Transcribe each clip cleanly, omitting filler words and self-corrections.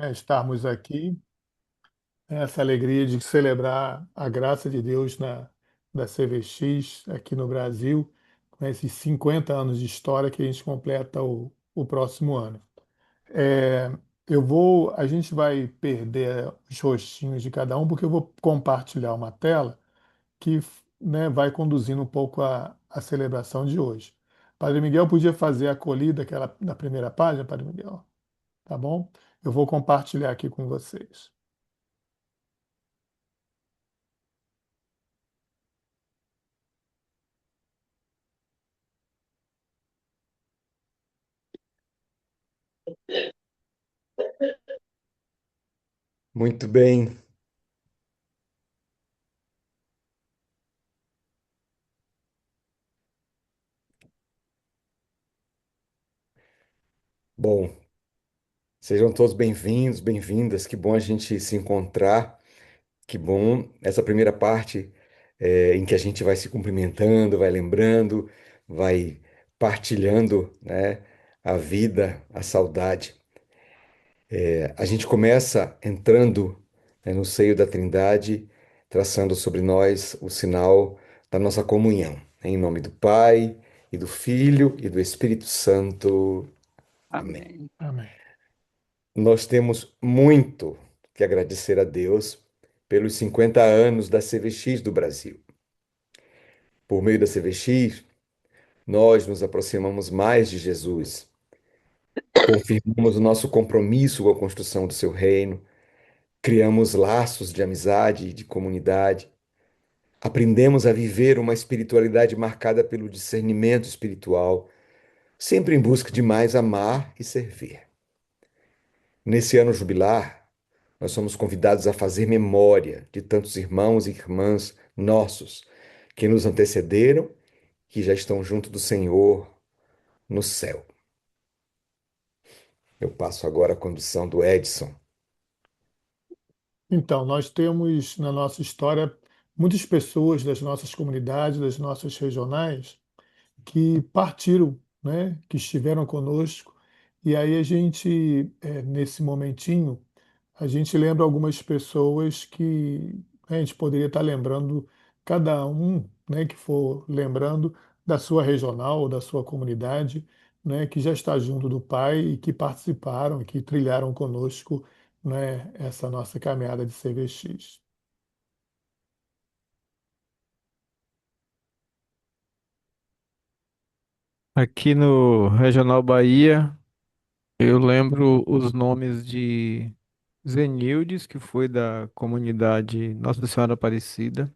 estarmos aqui, essa alegria de celebrar a graça de Deus da CVX aqui no Brasil, com esses 50 anos de história que a gente completa o próximo ano. É, a gente vai perder os rostinhos de cada um, porque eu vou compartilhar uma tela que, né, vai conduzindo um pouco a celebração de hoje. Padre Miguel podia fazer a acolhida, aquela na primeira página, Padre Miguel, tá bom? Eu vou compartilhar aqui com vocês. Muito bem. Bom, sejam todos bem-vindos, bem-vindas. Que bom a gente se encontrar. Que bom essa primeira parte em que a gente vai se cumprimentando, vai lembrando, vai partilhando, né, a vida, a saudade. A gente começa entrando, né, no seio da Trindade, traçando sobre nós o sinal da nossa comunhão. Em nome do Pai, e do Filho, e do Espírito Santo. Amém. Amém. Amém. Nós temos muito que agradecer a Deus pelos 50 anos da CVX do Brasil. Por meio da CVX, nós nos aproximamos mais de Jesus, confirmamos o nosso compromisso com a construção do seu reino, criamos laços de amizade e de comunidade, aprendemos a viver uma espiritualidade marcada pelo discernimento espiritual, sempre em busca de mais amar e servir. Nesse ano jubilar, nós somos convidados a fazer memória de tantos irmãos e irmãs nossos que nos antecederam, que já estão junto do Senhor no céu. Eu passo agora a condução do Edson. Então, nós temos na nossa história muitas pessoas das nossas comunidades, das nossas regionais, que partiram, né, que estiveram conosco. E aí a gente, nesse momentinho, a gente lembra algumas pessoas que, né, a gente poderia estar lembrando, cada um, né, que for lembrando da sua regional ou da sua comunidade, né, que já está junto do Pai e que participaram, e que trilharam conosco, né, essa nossa caminhada de CVX. Aqui no Regional Bahia, eu lembro os nomes de Zenildes, que foi da comunidade Nossa Senhora Aparecida,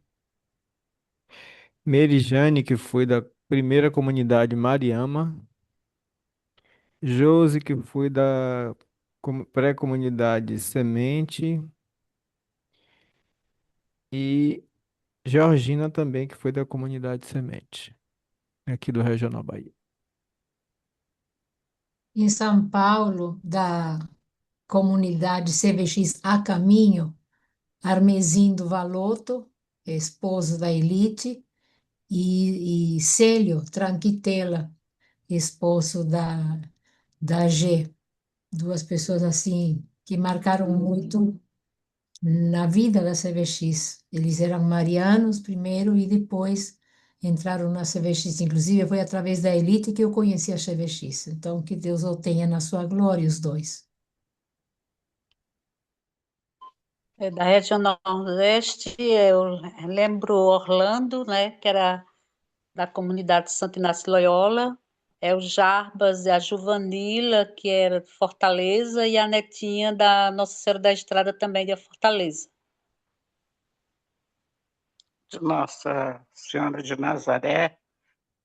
Merijane, que foi da primeira comunidade Mariama, Josi, que foi da pré-comunidade Semente, e Georgina também, que foi da comunidade Semente, aqui do Regional Bahia. Em São Paulo, da comunidade CVX A Caminho, Armezindo Valotto, esposo da Elite, e Célio Tranquitela, esposo da G. Duas pessoas assim que marcaram muito na vida da CVX. Eles eram marianos primeiro e depois entraram na CVX. Inclusive, foi através da Elite que eu conheci a CVX. Então, que Deus o tenha na sua glória, os dois. Da região Nordeste, eu lembro Orlando, né, que era da comunidade Santo Inácio Loyola, o Jarbas e a Juvanila, que era de Fortaleza, e a netinha da Nossa Senhora da Estrada também de Fortaleza. De Nossa Senhora de Nazaré,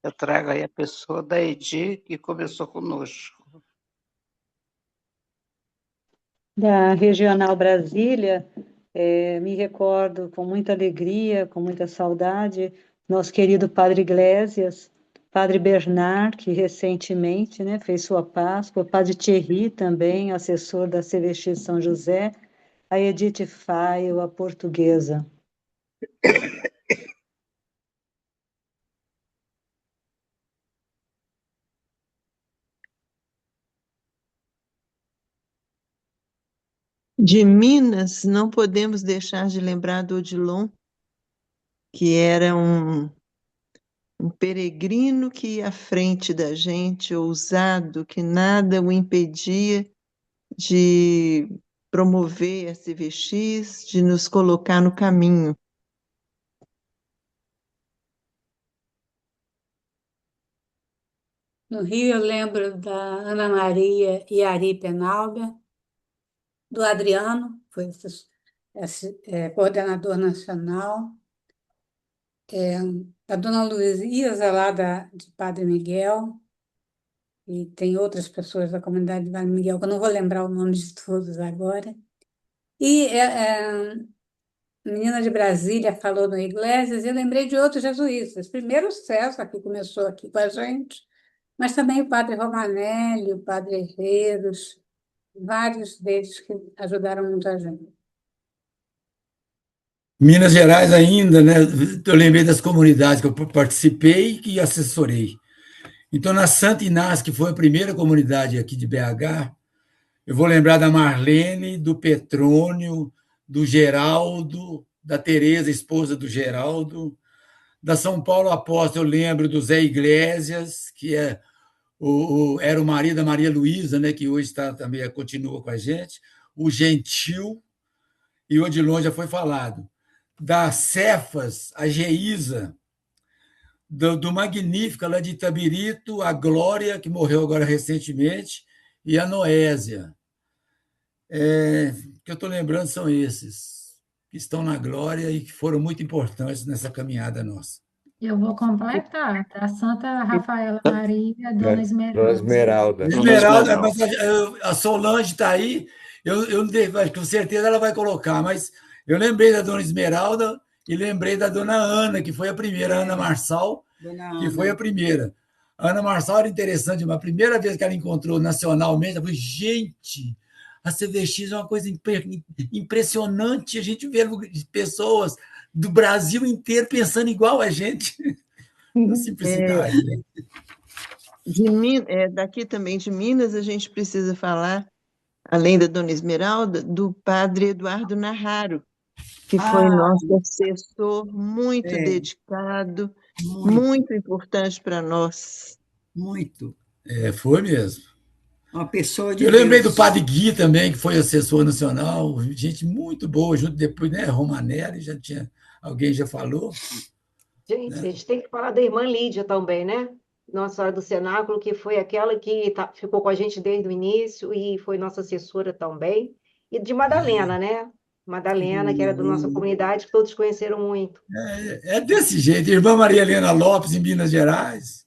eu trago aí a pessoa da Edi, que começou conosco. Da Regional Brasília, me recordo com muita alegria, com muita saudade, nosso querido Padre Iglesias, Padre Bernard, que recentemente, né, fez sua Páscoa, Padre Thierry também, assessor da CVX São José, a Edith Faio, a portuguesa. De Minas, não podemos deixar de lembrar do Odilon, que era um peregrino que ia à frente da gente, ousado, que nada o impedia de promover a CVX, de nos colocar no caminho. No Rio, eu lembro da Ana Maria Iari Penalba, do Adriano, foi coordenador nacional, da Dona Luísa, lá de Padre Miguel, e tem outras pessoas da comunidade de Padre Miguel, que eu não vou lembrar o nome de todos agora. E a menina de Brasília falou no Iglesias, e eu lembrei de outros jesuítas. Primeiro o César, que começou aqui com a gente, mas também o padre Romanelli, o padre Herreiros, vários deles que ajudaram muito a gente. Minas Gerais ainda, né? Eu lembrei das comunidades que eu participei e assessorei. Então, na Santa Inácio, que foi a primeira comunidade aqui de BH, eu vou lembrar da Marlene, do Petrônio, do Geraldo, da Tereza, esposa do Geraldo. Da São Paulo Apóstolo, eu lembro do Zé Iglesias, que era o marido da Maria Luísa, né, que hoje também continua com a gente. O Gentil, e o Odilon já foi falado. Da Cefas, a Geisa, do Magnífica, lá de Itabirito, a Glória, que morreu agora recentemente, e a Noésia. O que eu estou lembrando são esses, que estão na glória e que foram muito importantes nessa caminhada nossa. Eu vou completar, tá? Santa Rafaela Maria, Dona Dona Esmeralda. Esmeralda. Esmeralda, mas a Solange está aí, com certeza ela vai colocar, mas eu lembrei da Dona Esmeralda e lembrei da Dona Ana, que foi a primeira, Ana Marçal, que foi a primeira. A Ana Marçal era interessante, mas a primeira vez que ela encontrou nacionalmente, ela falou, gente, a CVX é uma coisa impressionante, a gente vê pessoas do Brasil inteiro pensando igual a gente. A simplicidade. Daqui também de Minas, a gente precisa falar, além da Dona Esmeralda, do padre Eduardo Narraro, que foi nosso assessor, muito dedicado, muito importante para nós. Muito. Foi mesmo. Uma pessoa de Eu lembrei Deus. do Padre Gui também, que foi assessor nacional, gente muito boa, junto depois, né? Romanelli, alguém já falou. Gente, a gente tem que falar da irmã Lídia também, né? Nossa Senhora do Cenáculo, que foi aquela que ficou com a gente desde o início e foi nossa assessora também. E de Madalena, né? Madalena, que era da nossa comunidade, que todos conheceram muito. É desse jeito. Irmã Maria Helena Lopes, em Minas Gerais.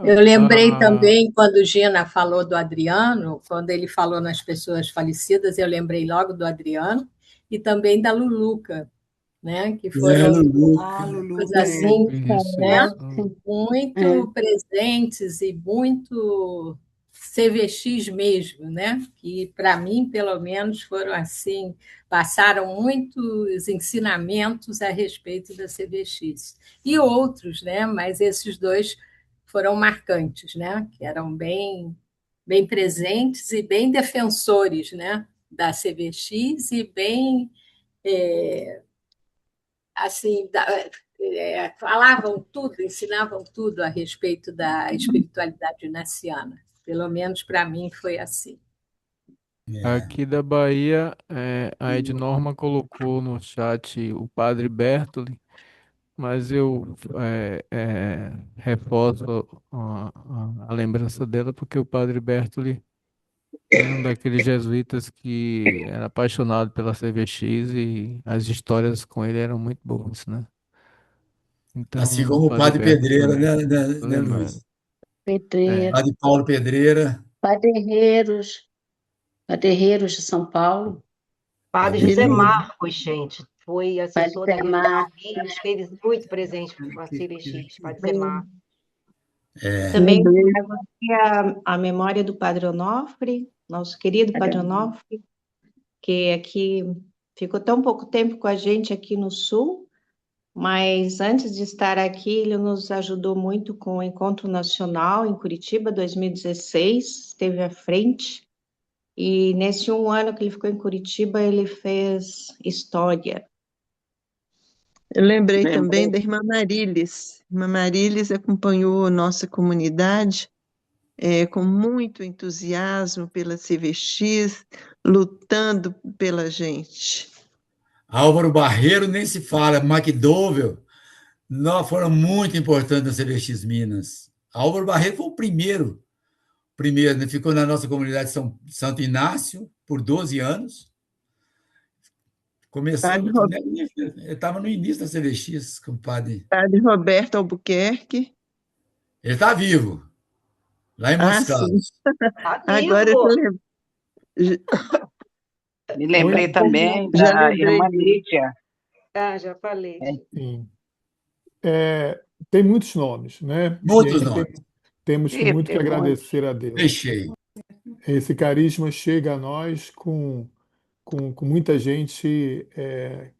Eu lembrei também, quando Gina falou do Adriano, quando ele falou nas pessoas falecidas, eu lembrei logo do Adriano, e também da Luluca, né? Que foram coisas assim, né? Muito presentes e muito CVX mesmo, né? Que, para mim, pelo menos, foram assim, passaram muitos ensinamentos a respeito da CVX. E outros, né? Mas esses dois foram marcantes, né? Que eram bem presentes e bem defensores, né? Da CVX e bem assim falavam tudo, ensinavam tudo a respeito da espiritualidade inaciana. Pelo menos para mim foi assim. Aqui da Bahia, a Ednorma colocou no chat o Padre Bertoli, mas eu reforço a lembrança dela, porque o Padre Bertoli era um daqueles jesuítas que era apaixonado pela CVX e as histórias com ele eram muito boas, né? Então, assim como o Padre Pedreira, né, Luiz? Pedreira. Padre Paulo Pedreira. Padre Herreiros de São Paulo. Padre José Marcos, gente, foi assessor da Região Rios, esteve muito presente com a CVX, Padre José Marcos. Também trago aqui a memória do Padre Onofre, nosso querido Padre Onofre, que aqui ficou tão pouco tempo com a gente aqui no Sul, mas antes de estar aqui, ele nos ajudou muito com o Encontro Nacional em Curitiba, 2016, esteve à frente, E nesse um ano que ele ficou em Curitiba, ele fez história. Eu lembrei também Lembrei. da irmã Marílis. Irmã Marílis acompanhou a nossa comunidade com muito entusiasmo pela CVX, lutando pela gente. Álvaro Barreiro nem se fala, McDowell, não, foram muito importantes na CVX Minas. Álvaro Barreiro foi o primeiro, né? Ficou na nossa comunidade de Santo Inácio por 12 anos. Padre, Começamos, né? Eu estava no início da CVX com o padre. Padre Roberto Albuquerque. Ele está vivo, lá em Montes Sim. Claros. Tá Agora eu vivo. Me lembrei Oi? também já da lembrei irmã dele. Lídia. Ah, já falei. Sim. Tem muitos nomes, né? E Muitos aí nomes. temos Ih, muito que tem muito. agradecer a Deus. Fechei. Esse carisma chega a nós com muita gente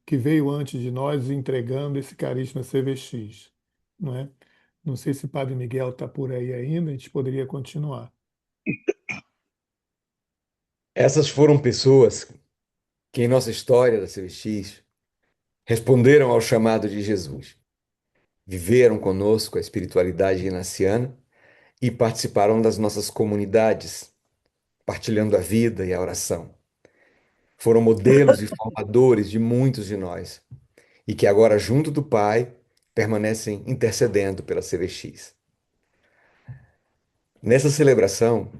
que veio antes de nós entregando esse carisma CVX, não é? Não sei se o Padre Miguel está por aí ainda, a gente poderia continuar. Essas foram pessoas que, em nossa história da CVX, responderam ao chamado de Jesus, viveram conosco a espiritualidade inaciana e participaram das nossas comunidades, partilhando a vida e a oração. Foram modelos e formadores de muitos de nós e que agora, junto do Pai, permanecem intercedendo pela CVX. Nessa celebração,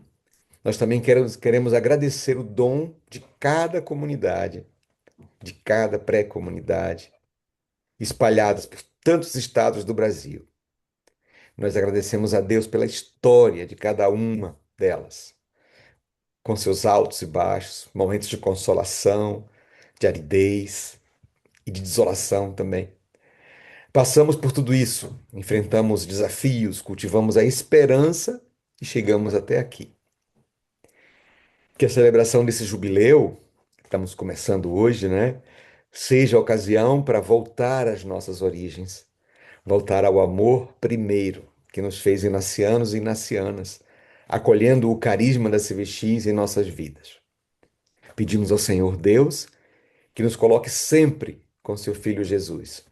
nós também queremos agradecer o dom de cada comunidade, de cada pré-comunidade, espalhadas por tantos estados do Brasil. Nós agradecemos a Deus pela história de cada uma delas, com seus altos e baixos, momentos de consolação, de aridez e de desolação também. Passamos por tudo isso, enfrentamos desafios, cultivamos a esperança e chegamos até aqui. Que a celebração desse jubileu, que estamos começando hoje, né, seja a ocasião para voltar às nossas origens, voltar ao amor primeiro, que nos fez inacianos e inacianas, acolhendo o carisma da CVX em nossas vidas. Pedimos ao Senhor Deus que nos coloque sempre com seu Filho Jesus,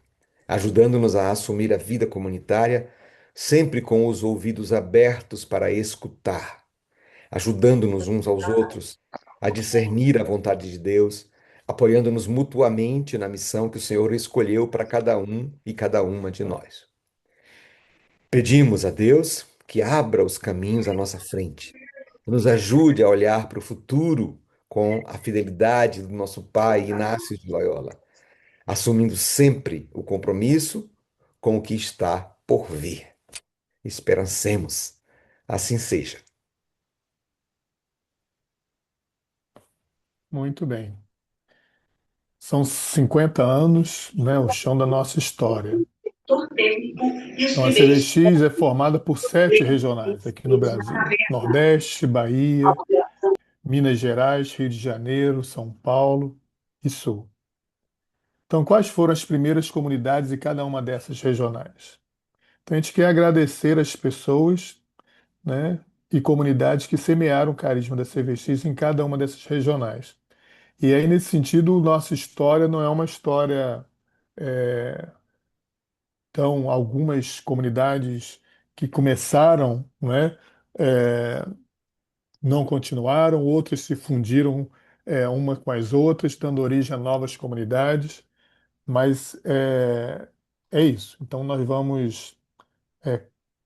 ajudando-nos a assumir a vida comunitária, sempre com os ouvidos abertos para escutar, ajudando-nos uns aos outros a discernir a vontade de Deus, apoiando-nos mutuamente na missão que o Senhor escolheu para cada um e cada uma de nós. Pedimos a Deus que abra os caminhos à nossa frente, que nos ajude a olhar para o futuro com a fidelidade do nosso pai Inácio de Loyola, assumindo sempre o compromisso com o que está por vir. Esperancemos. Assim seja. Muito bem. São 50 anos, né, o chão da nossa história. Então, a CVX é formada por 7 regionais aqui no Brasil: Nordeste, Bahia, Minas Gerais, Rio de Janeiro, São Paulo e Sul. Então, quais foram as primeiras comunidades em cada uma dessas regionais? Então, a gente quer agradecer as pessoas, né, e comunidades que semearam o carisma da CVX em cada uma dessas regionais. E aí, nesse sentido, nossa história não é uma história. Então, algumas comunidades que começaram, né, é, não continuaram, outras se fundiram, uma com as outras, dando origem a novas comunidades. Mas é isso. Então, nós vamos é,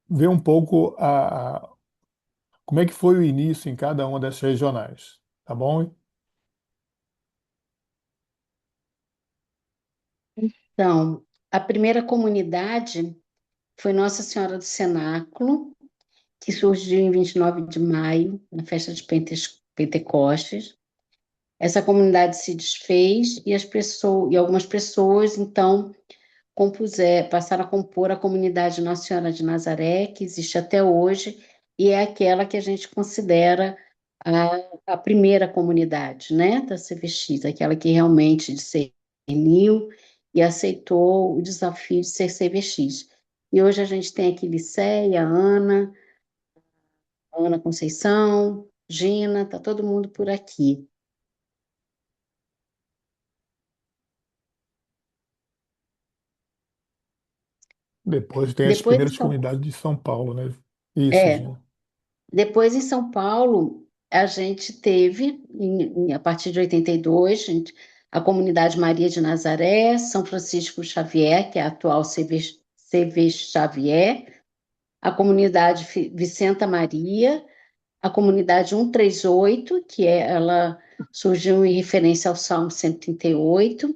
ver um pouco como é que foi o início em cada uma dessas regionais, tá bom? Então, a primeira comunidade foi Nossa Senhora do Cenáculo, que surgiu em 29 de maio, na festa de Pentecostes. Essa comunidade se desfez e algumas pessoas, então, passaram a compor a comunidade Nossa Senhora de Nazaré, que existe até hoje, e é aquela que a gente considera a primeira comunidade, né, da CVX, aquela que realmente discerniu e aceitou o desafio de ser CVX. E hoje a gente tem aqui Liceia, Ana Conceição, Gina, tá todo mundo por aqui. Depois tem as Depois em primeiras São, comunidades de São Paulo, né? Isso, é, Gina. depois em São Paulo, a gente teve, a partir de 82, a comunidade Maria de Nazaré, São Francisco Xavier, que é a atual CV Xavier, a comunidade Vicenta Maria, a comunidade 138, ela surgiu em referência ao Salmo 138,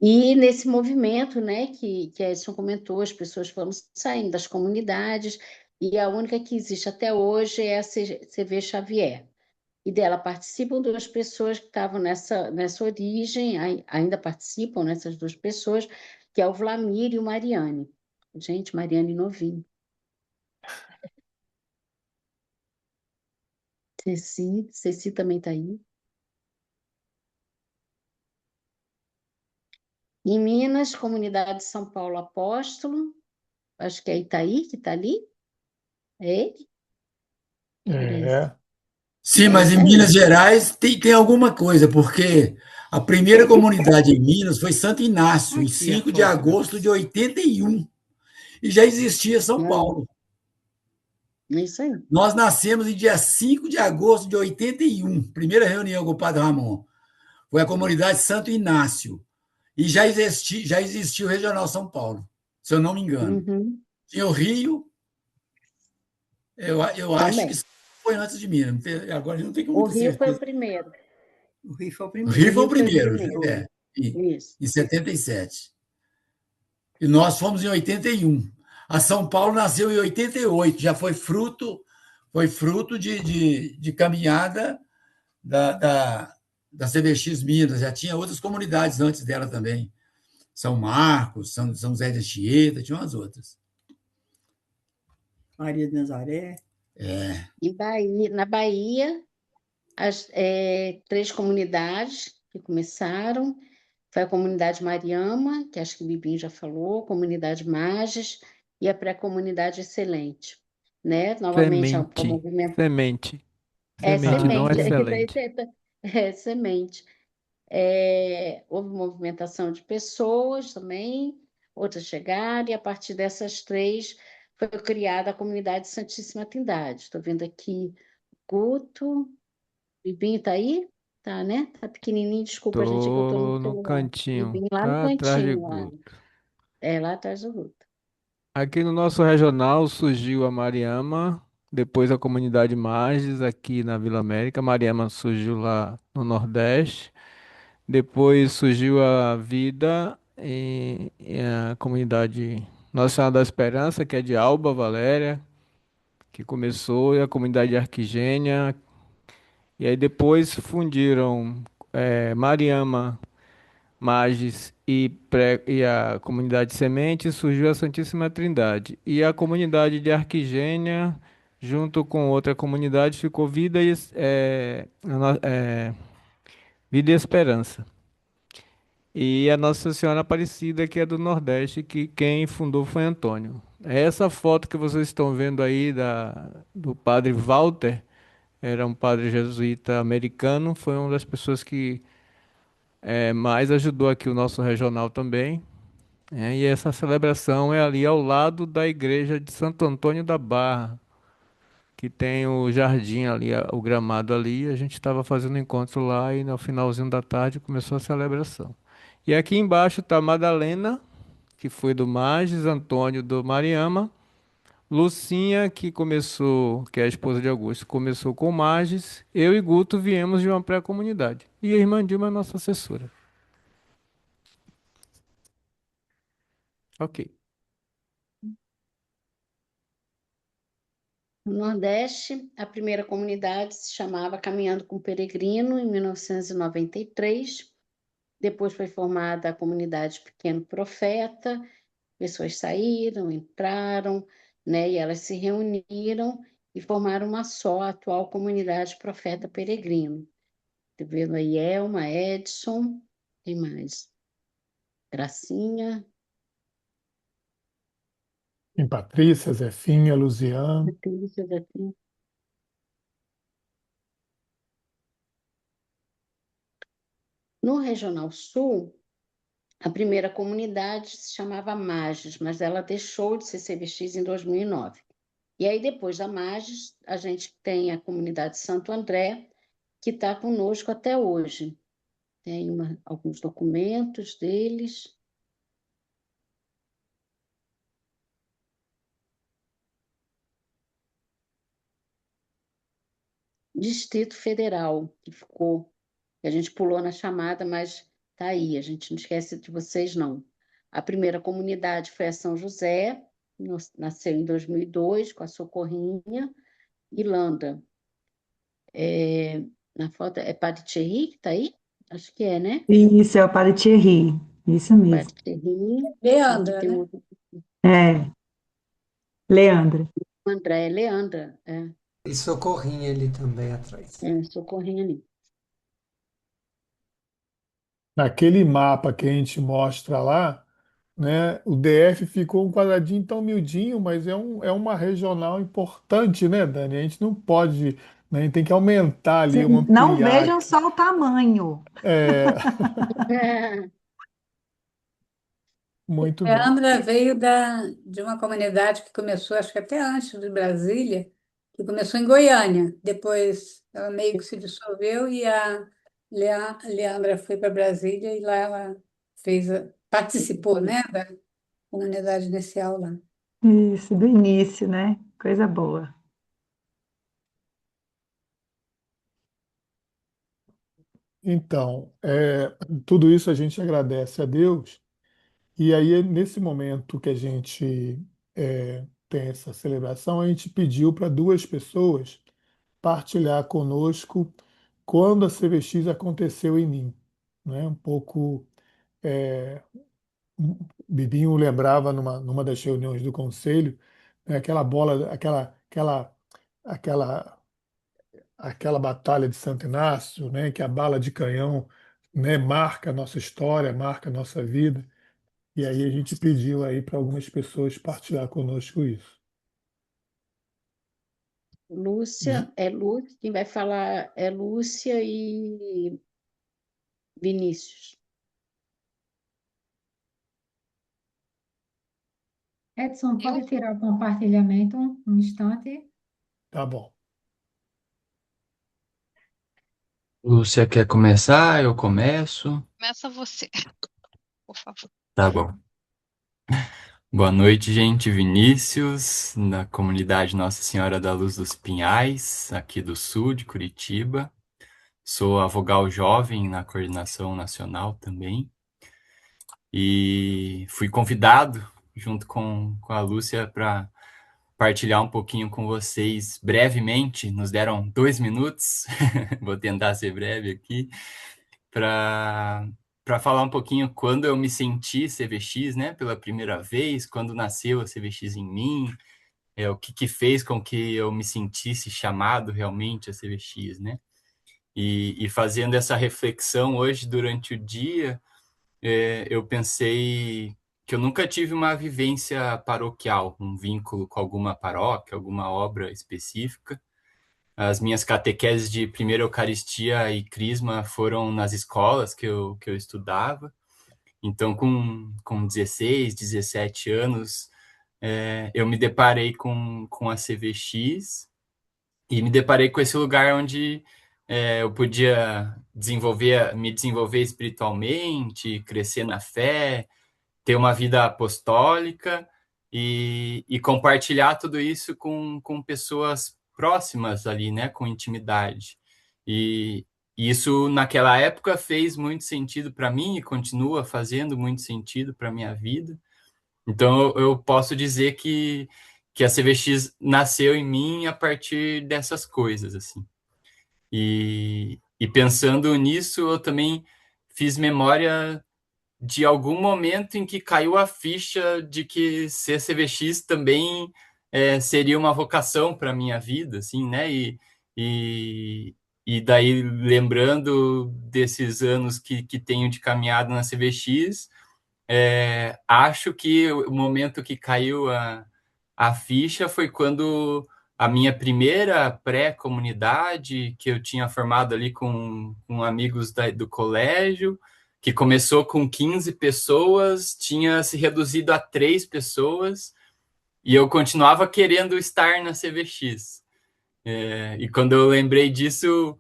e nesse movimento, né, que a Edson comentou, as pessoas foram saindo das comunidades, e a única que existe até hoje é a CV Xavier. E dela participam duas pessoas que estavam nessa origem, ainda participam nessas duas pessoas, que é o Vlamir e o Mariane. Gente, Mariane novinho. Ceci também está aí. Em Minas, comunidade São Paulo Apóstolo, acho que é Itaí que está ali. É ele? Parece. É, Sim, É mas isso em aí. Minas Gerais tem alguma coisa, porque a primeira comunidade em Minas foi Santo Inácio, em Aqui a 5 de foto. agosto de 81, e já existia São Paulo. É isso aí. Nós nascemos em dia 5 de agosto de 81, primeira reunião com o Padre Ramon. Foi a comunidade Santo Inácio. E já existia o Regional São Paulo, se eu não me engano. Uhum. Tinha o Rio, eu acho que Também. foi antes de mim, agora eu não tenho O muita Rio foi o certeza. primeiro. O Rio foi o O primeiro. Rio O foi o Rio foi o primeiro, primeiro. Isso. em 77. E nós fomos em 81. A São Paulo nasceu em 88, já foi fruto de caminhada da CBX Minas, já tinha outras comunidades antes dela também. São Marcos, São José de Anchieta, tinha umas outras. Maria de Nazaré. Na Bahia, três comunidades que começaram. Foi a comunidade Mariama, que acho que o Bibinho já falou, a comunidade Mages e a pré-comunidade Excelente. Né? Novamente, o Semente. movimento Semente. é Semente, não semente. excelente. É semente. Houve movimentação de pessoas também, outras chegaram, e a partir dessas três foi criada a comunidade Santíssima Trindade. Estou vendo aqui Guto, Bibinho está aí? Tá, né? Tá pequenininho, desculpa, gente, é que eu estou no Tô no celular. cantinho, Bibinho lá no cá atrás de cantinho, lá. Guto. Lá atrás do Guto. Aqui no nosso regional surgiu a Mariama, depois a comunidade Marges, aqui na Vila América. A Mariama surgiu lá no Nordeste. Depois surgiu a Vida e a comunidade Nossa Senhora da Esperança, que é de Alba Valéria, que começou, e a comunidade Arquigênia. E aí depois fundiram Mariama, Magis e a comunidade Semente, surgiu a Santíssima Trindade. E a comunidade de Arquigênia, junto com outra comunidade, ficou Vida e Esperança. E a Nossa Senhora Aparecida, que é do Nordeste, que quem fundou foi Antônio. Essa foto que vocês estão vendo aí do padre Walter, era um padre jesuíta americano, foi uma das pessoas que mais ajudou aqui o nosso regional também. E essa celebração é ali ao lado da igreja de Santo Antônio da Barra, que tem o jardim ali, o gramado ali. A gente estava fazendo encontro lá e no finalzinho da tarde começou a celebração. E aqui embaixo está Madalena, que foi do Magis, Antônio do Mariama, Lucinha, que é a esposa de Augusto, começou com o Magis. Eu e Guto viemos de uma pré-comunidade. E a irmã Dilma é nossa assessora. Ok. No Nordeste, a primeira comunidade se chamava Caminhando com o Peregrino, em 1993. Depois foi formada a comunidade Pequeno Profeta, pessoas saíram, entraram, né, e elas se reuniram e formaram uma só, a atual comunidade Profeta Peregrino. Tá vendo aí Elma, Edson, quem mais? Gracinha, tem Patrícia, Zefinha, Luziane. Patrícia, No Regional Sul, a primeira comunidade se chamava Mages, mas ela deixou de ser CVX em 2009. E aí, depois da Mages, a gente tem a comunidade Santo André, que está conosco até hoje. Tem alguns documentos deles. Distrito Federal, que ficou, que a gente pulou na chamada, mas está aí, a gente não esquece de vocês, não. A primeira comunidade foi a São José, nasceu em 2002, com a Socorrinha, Irlanda. Na foto é Padre Thierry que está aí? Acho que é, né? Isso, é o Padre Thierry, isso mesmo. Padre Thierry. Aqui Leandra, tem né? o É, Leandra. André, Leandra, E Socorrinha ali também atrás. Socorrinha ali. Naquele mapa que a gente mostra lá, né, o DF ficou um quadradinho tão miudinho, mas é uma regional importante, né, Dani? A gente não pode, né, a gente tem que aumentar ali, Não ampliar. vejam só o tamanho. É, muito bem. Leandra veio de uma comunidade que começou, acho que até antes de Brasília, que começou em Goiânia. Depois ela meio que se dissolveu e a Leandra foi para Brasília e lá ela participou, né, da comunidade inicial lá. Isso, do início, né? Coisa boa. Então, tudo isso a gente agradece a Deus. E aí, nesse momento que a gente tem essa celebração, a gente pediu para duas pessoas partilhar conosco quando a CVX aconteceu em mim, né? Um pouco, é, Bibinho lembrava numa das reuniões do conselho, né, aquela bola, aquela, aquela batalha de Santo Inácio, né, que a bala de canhão, né, marca a nossa história, marca a nossa vida. E aí a gente pediu aí para algumas pessoas partilhar conosco isso. Lúcia, quem vai falar é Lúcia e Vinícius. Edson, pode tirar o compartilhamento um instante? Tá bom. Lúcia quer começar? Eu começo. Começa você, por favor. Tá bom. Boa noite, gente. Vinícius, da comunidade Nossa Senhora da Luz dos Pinhais, aqui do sul de Curitiba. Sou a vogal jovem na coordenação nacional também. E fui convidado, junto com a Lúcia, para partilhar um pouquinho com vocês brevemente. Nos deram 2 minutos, vou tentar ser breve aqui, para falar um pouquinho quando eu me senti CVX, né, pela primeira vez, quando nasceu a CVX em mim, o que fez com que eu me sentisse chamado realmente a CVX, né? E fazendo essa reflexão hoje durante o dia, eu pensei que eu nunca tive uma vivência paroquial, um vínculo com alguma paróquia, alguma obra específica. As minhas catequeses de primeira Eucaristia e Crisma foram nas escolas que eu estudava. Então, com 16, 17 anos, eu me deparei com a CVX e me deparei com esse lugar onde eu podia me desenvolver espiritualmente, crescer na fé, ter uma vida apostólica e compartilhar tudo isso com pessoas próximas ali, né, com intimidade. E isso, naquela época, fez muito sentido para mim e continua fazendo muito sentido para a minha vida. Então, eu posso dizer que a CVX nasceu em mim a partir dessas coisas, assim. E pensando nisso, eu também fiz memória de algum momento em que caiu a ficha de que ser CVX também seria uma vocação para a minha vida, assim, né? E daí, lembrando desses anos que tenho de caminhada na CVX, acho que o momento que caiu a ficha foi quando a minha primeira pré-comunidade, que eu tinha formado ali com amigos do colégio, que começou com 15 pessoas, tinha se reduzido a 3 pessoas, e eu continuava querendo estar na CVX. E quando eu lembrei disso,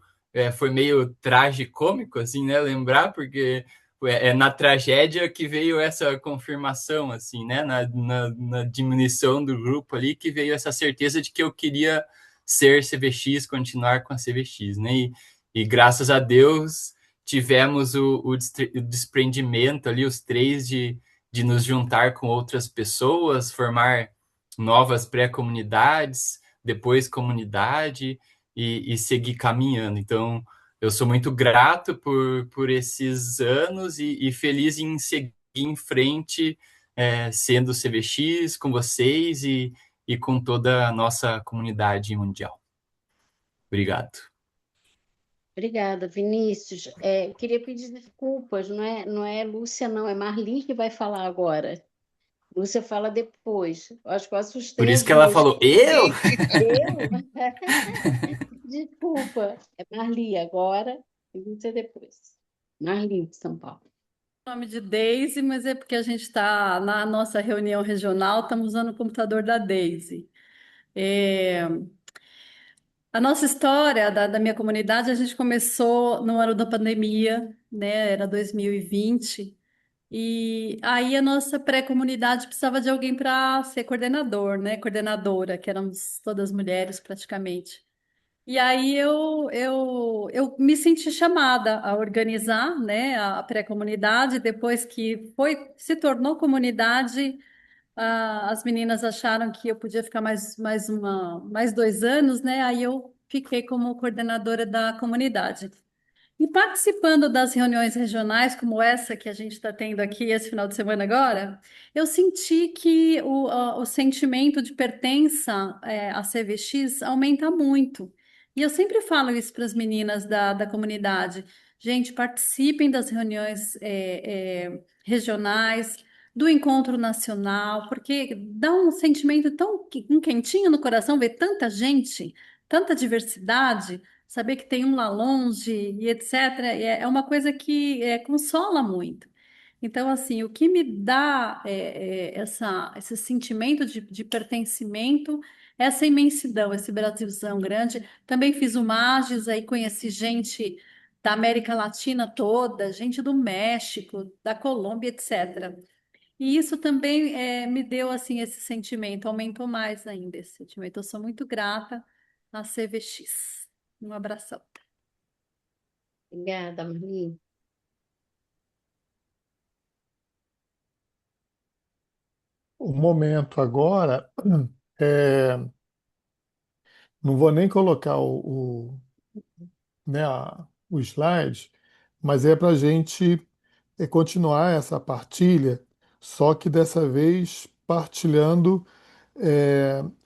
foi meio tragicômico, assim, né? Lembrar, porque é na tragédia que veio essa confirmação, assim, né? Na diminuição do grupo ali, que veio essa certeza de que eu queria ser CVX, continuar com a CVX, né? E graças a Deus tivemos o desprendimento ali, os três, de nos juntar com outras pessoas, formar novas pré-comunidades, depois comunidade e seguir caminhando. Então, eu sou muito grato por esses anos e feliz em seguir em frente, sendo CVX com vocês e com toda a nossa comunidade mundial. Obrigado. Obrigada, Vinícius. Eu queria pedir desculpas, não é Lúcia, não, é Marli que vai falar agora. Lúcia fala depois. Acho que eu assustei Por isso as que ela duas. falou, eu? Eu? Desculpa. É Marli agora e Lúcia depois. Marli, de São Paulo. Nome de Daisy, mas é porque a gente está na nossa reunião regional, estamos usando o computador da Daisy. A nossa história da minha comunidade, a gente começou no ano da pandemia, né? Era 2020. E aí a nossa pré-comunidade precisava de alguém para ser coordenador, né? Coordenadora, que éramos todas mulheres praticamente. E aí eu me senti chamada a organizar, né, a pré-comunidade. Depois que se tornou comunidade, as meninas acharam que eu podia ficar mais 2 anos, né? Aí eu fiquei como coordenadora da comunidade. E participando das reuniões regionais, como essa que a gente está tendo aqui esse final de semana agora, eu senti que o sentimento de pertença, à CVX aumenta muito. E eu sempre falo isso para as meninas da comunidade. Gente, participem das reuniões, regionais, do encontro nacional, porque dá um sentimento tão um quentinho no coração ver tanta gente, tanta diversidade. Saber que tem um lá longe e etc., é uma coisa que consola muito. Então, assim, o que me dá esse sentimento de pertencimento, essa imensidão, esse Brasilzão grande. Também fiz o Magis, aí conheci gente da América Latina toda, gente do México, da Colômbia, etc. E isso também me deu assim esse sentimento, aumentou mais ainda esse sentimento. Eu sou muito grata à CVX. Um abração. Obrigada, Marli. O momento agora, é, não vou nem colocar né, o slide, mas é para a gente continuar essa partilha, só que dessa vez partilhando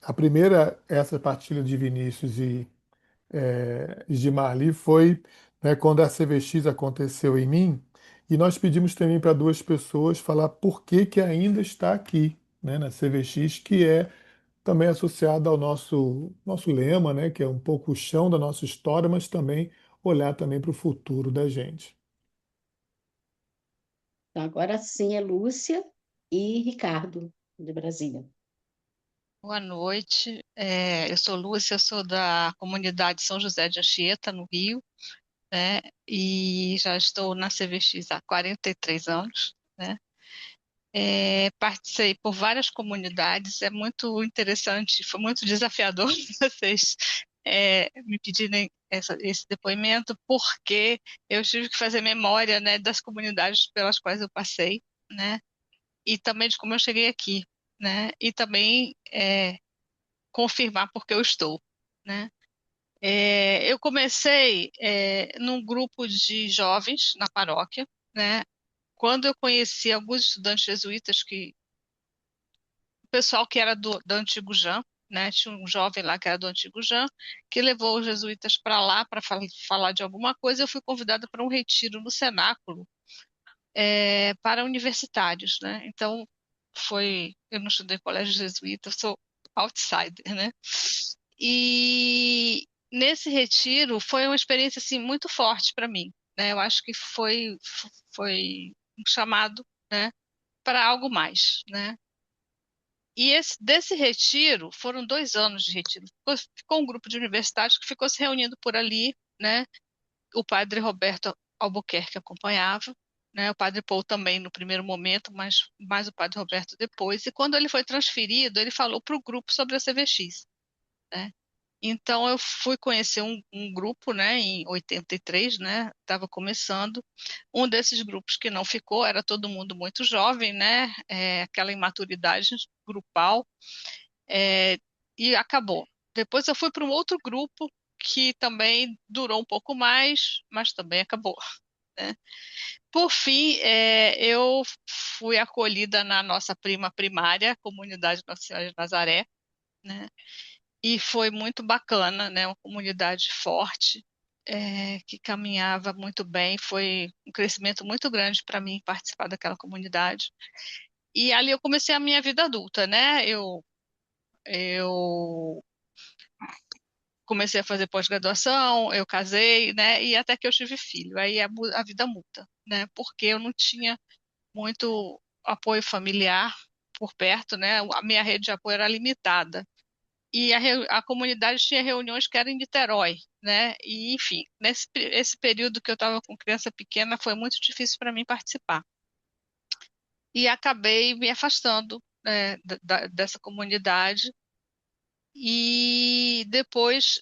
a primeira, essa partilha de Vinícius e de Marli foi, né, quando a CVX aconteceu em mim, e nós pedimos também para duas pessoas falar por que que ainda está aqui, né, na CVX, que é também associada ao nosso lema, né, que é um pouco o chão da nossa história, mas também olhar também para o futuro da gente. Então, agora sim é Lúcia e Ricardo, de Brasília. Boa noite, eu sou Lúcia, eu sou da comunidade São José de Anchieta, no Rio, né? E já estou na CVX há 43 anos, né? Participei por várias comunidades, é muito interessante, foi muito desafiador vocês me pedirem esse depoimento, porque eu tive que fazer memória, né, das comunidades pelas quais eu passei, né? E também de como eu cheguei aqui, né? E também confirmar porque eu estou, né? Eu comecei num grupo de jovens na paróquia, né? Quando eu conheci alguns estudantes jesuítas, o pessoal que era do antigo JAM, né? Tinha um jovem lá que era do antigo JAM, que levou os jesuítas para lá para falar de alguma coisa. Eu fui convidada para um retiro no cenáculo para universitários, né? Então eu não estudei colégio jesuíta, eu sou outsider, né? E nesse retiro foi uma experiência assim muito forte para mim, né? Eu acho que foi um chamado, né, para algo mais, né? E desse retiro, foram 2 anos de retiro. Ficou um grupo de universitários que ficou se reunindo por ali, né? O padre Roberto Albuquerque acompanhava, né? O padre Paul também no primeiro momento, mas mais o padre Roberto depois. E quando ele foi transferido, ele falou para o grupo sobre a CVX, né? Então eu fui conhecer um grupo, né, em 83, né, estava começando. Um desses grupos que não ficou, era todo mundo muito jovem, né, aquela imaturidade grupal, é, e acabou. Depois eu fui para um outro grupo que também durou um pouco mais, mas também acabou, né. Por fim, eu fui acolhida na nossa prima primária, Comunidade Nossa Senhora de Nazaré, né, e foi muito bacana, né? Uma comunidade forte, que caminhava muito bem. Foi um crescimento muito grande para mim participar daquela comunidade. E ali eu comecei a minha vida adulta, né? Eu comecei a fazer pós-graduação, eu casei, né? E até que eu tive filho. Aí a vida muda, né? Porque eu não tinha muito apoio familiar por perto, né? A minha rede de apoio era limitada. E a comunidade tinha reuniões que eram em Niterói, né? E, enfim, esse período que eu estava com criança pequena foi muito difícil para mim participar. E acabei me afastando, né, dessa comunidade. E depois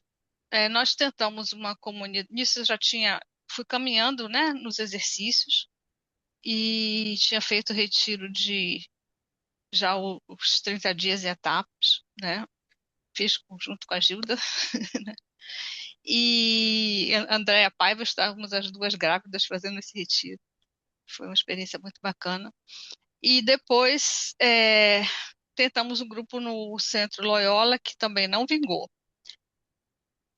nós tentamos uma comunidade. Nisso eu já fui caminhando, né, nos exercícios e tinha feito retiro de já os 30 dias em etapas, né? Fiz junto com a Gilda, né? E Andréa Paiva, estávamos as duas grávidas fazendo esse retiro. Foi uma experiência muito bacana. E depois tentamos um grupo no Centro Loyola, que também não vingou.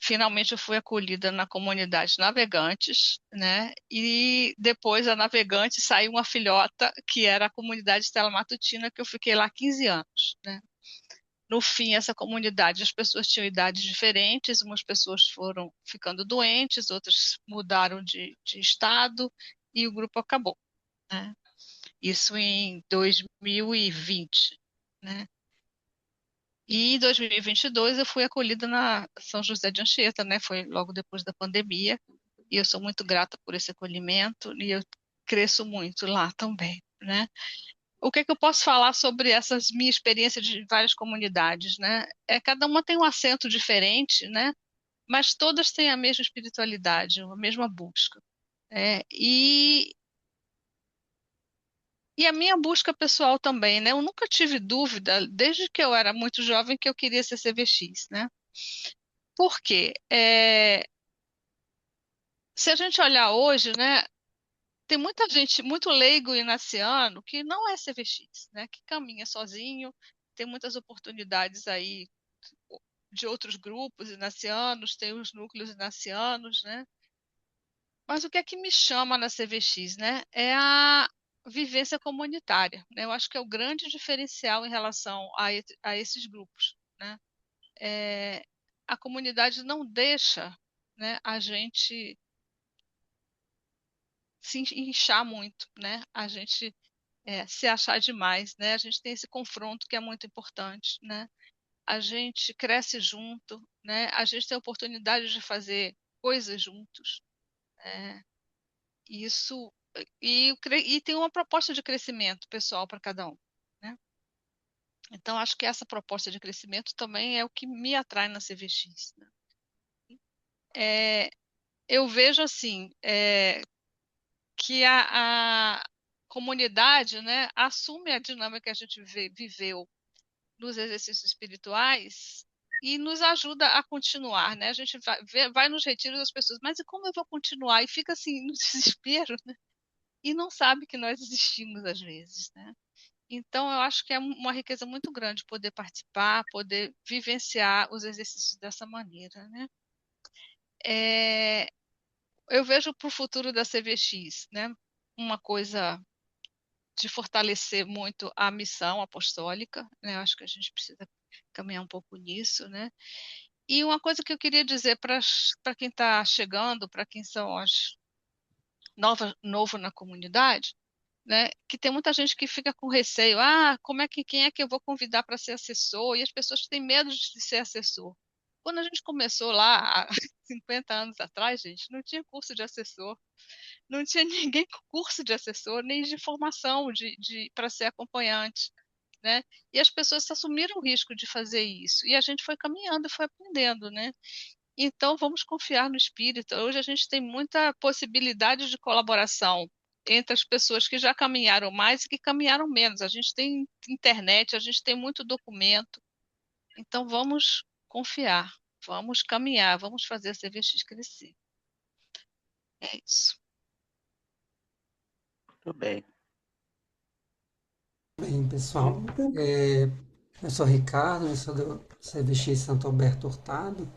Finalmente eu fui acolhida na comunidade Navegantes, né? E depois a Navegante saiu uma filhota, que era a comunidade Estela Matutina, que eu fiquei lá 15 anos, né? No fim, essa comunidade, as pessoas tinham idades diferentes, umas pessoas foram ficando doentes, outras mudaram de estado e o grupo acabou, né? Isso em 2020, né? E em 2022 eu fui acolhida na São José de Anchieta, né? Foi logo depois da pandemia e eu sou muito grata por esse acolhimento e eu cresço muito lá também, né? O que é que eu posso falar sobre essas minha experiência de várias comunidades, né? Cada uma tem um acento diferente, né? Mas todas têm a mesma espiritualidade, a mesma busca. E a minha busca pessoal também, né? Eu nunca tive dúvida, desde que eu era muito jovem, que eu queria ser CVX, né? Por quê? Se a gente olhar hoje, né? Tem muita gente, muito leigo inaciano, que não é CVX, né? Que caminha sozinho, tem muitas oportunidades aí de outros grupos inacianos, tem os núcleos inacianos, né? Mas o que é que me chama na CVX, né? É a vivência comunitária, né? Eu acho que é o grande diferencial em relação a esses grupos, né? É, a comunidade não deixa, né, a gente se inchar muito, né? A gente se achar demais, né? A gente tem esse confronto que é muito importante, né? A gente cresce junto, né? A gente tem a oportunidade de fazer coisas juntos, né? Isso e tem uma proposta de crescimento pessoal para cada um, né? Então acho que essa proposta de crescimento também é o que me atrai na CVX, né? Eu vejo assim que a comunidade, né, assume a dinâmica que a gente viveu nos exercícios espirituais e nos ajuda a continuar, né? A gente vai nos retiros das pessoas, mas e como eu vou continuar? E fica assim no desespero, né? E não sabe que nós existimos às vezes, né? Então eu acho que é uma riqueza muito grande poder participar, poder vivenciar os exercícios dessa maneira, né? Eu vejo para o futuro da CVX, né? Uma coisa de fortalecer muito a missão apostólica, né? Eu acho que a gente precisa caminhar um pouco nisso, né? E uma coisa que eu queria dizer para quem está chegando, para quem são as novo na comunidade, né? Que tem muita gente que fica com receio. Ah, quem é que eu vou convidar para ser assessor? E as pessoas têm medo de ser assessor. Quando a gente começou lá, há 50 anos atrás, gente, não tinha curso de assessor, não tinha ninguém com curso de assessor, nem de formação para ser acompanhante, né? E as pessoas assumiram o risco de fazer isso. E a gente foi caminhando, foi aprendendo, né? Então, vamos confiar no espírito. Hoje a gente tem muita possibilidade de colaboração entre as pessoas que já caminharam mais e que caminharam menos. A gente tem internet, a gente tem muito documento. Então, vamos confiar, vamos caminhar, vamos fazer a CVX crescer. É isso. Tudo bem. Bem, pessoal, eu sou Ricardo, eu sou do CVX Santo Alberto Hurtado.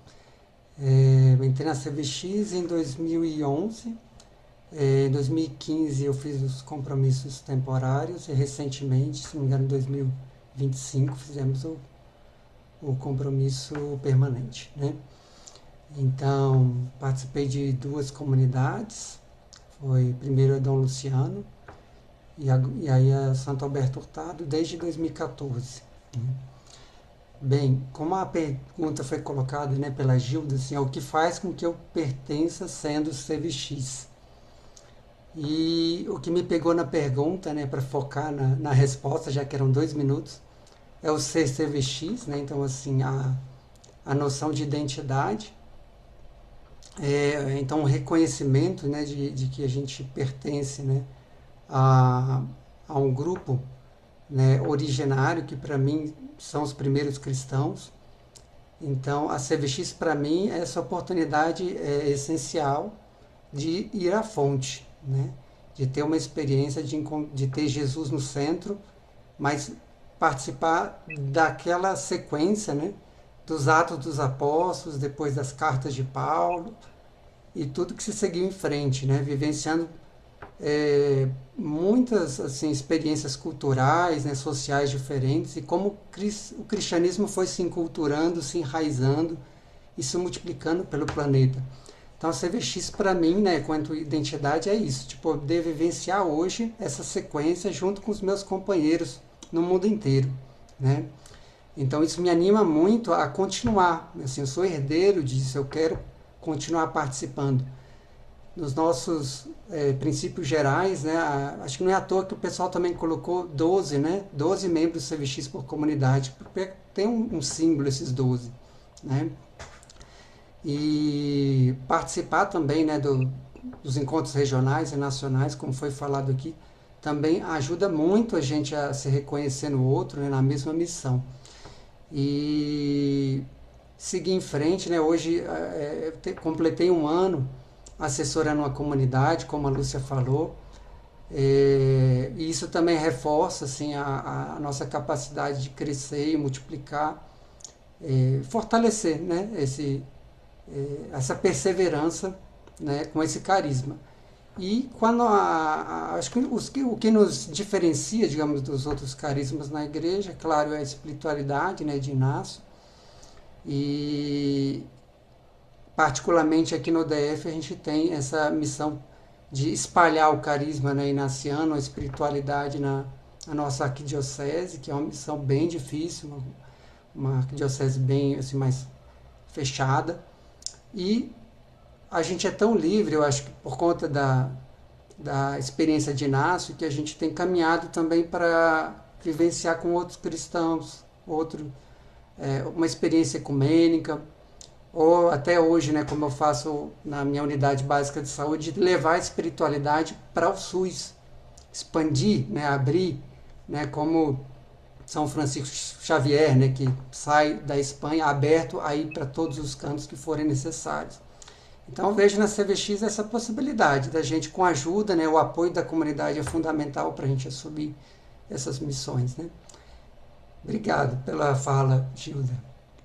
Eu entrei na CVX em 2011. Em 2015 eu fiz os compromissos temporários e recentemente, se não me engano, em 2025 fizemos o compromisso permanente, né? Então, participei de duas comunidades, foi primeiro a Dom Luciano e aí a Santo Alberto Hurtado desde 2014. Né? Bem, como a pergunta foi colocada, né, pela Gilda, assim, o que faz com que eu pertença sendo CVX? E o que me pegou na pergunta, né, para focar na resposta, já que eram 2 minutos, é o ser CVX, né? Então, assim, a noção de identidade, então o reconhecimento, né, de que a gente pertence, né, a, a um grupo, né, originário, que para mim são os primeiros cristãos. Então, a CVX para mim é essa oportunidade essencial de ir à fonte, né? De ter uma experiência de ter Jesus no centro, mas participar daquela sequência, né? Dos Atos dos Apóstolos, depois das cartas de Paulo e tudo que se seguiu em frente, né? Vivenciando muitas assim, experiências culturais, né, sociais diferentes e como o cristianismo foi se enculturando, se enraizando e se multiplicando pelo planeta. Então a CVX para mim, né, quanto identidade é isso, tipo, poder vivenciar hoje essa sequência junto com os meus companheiros no mundo inteiro, né? Então isso me anima muito a continuar, assim, eu sou herdeiro disso, eu quero continuar participando. Nos nossos princípios gerais, né, acho que não é à toa que o pessoal também colocou 12, né, 12 membros do CVX por comunidade, porque tem um símbolo esses 12, né? E participar também, né, dos encontros regionais e nacionais, como foi falado aqui, também ajuda muito a gente a se reconhecer no outro, né, na mesma missão. E seguir em frente, né, hoje completei um ano assessorando uma comunidade, como a Lúcia falou, e isso também reforça assim, a nossa capacidade de crescer e multiplicar, fortalecer, né, essa perseverança, né, com esse carisma. E quando acho que o que nos diferencia, digamos, dos outros carismas na igreja, claro, é a espiritualidade, né, de Inácio. E particularmente aqui no DF a gente tem essa missão de espalhar o carisma, né, inaciano, a espiritualidade na nossa arquidiocese, que é uma missão bem difícil, uma arquidiocese bem assim, mais fechada. E a gente é tão livre, eu acho que por conta da experiência de Inácio, que a gente tem caminhado também para vivenciar com outros cristãos, uma experiência ecumênica, ou até hoje, né, como eu faço na minha unidade básica de saúde, levar a espiritualidade para o SUS, expandir, né, abrir, né, como São Francisco Xavier, né, que sai da Espanha aberto a ir para todos os cantos que forem necessários. Então eu vejo na CVX essa possibilidade da gente, com a ajuda, né, o apoio da comunidade é fundamental para a gente assumir essas missões, né? Obrigado pela fala, Gilda,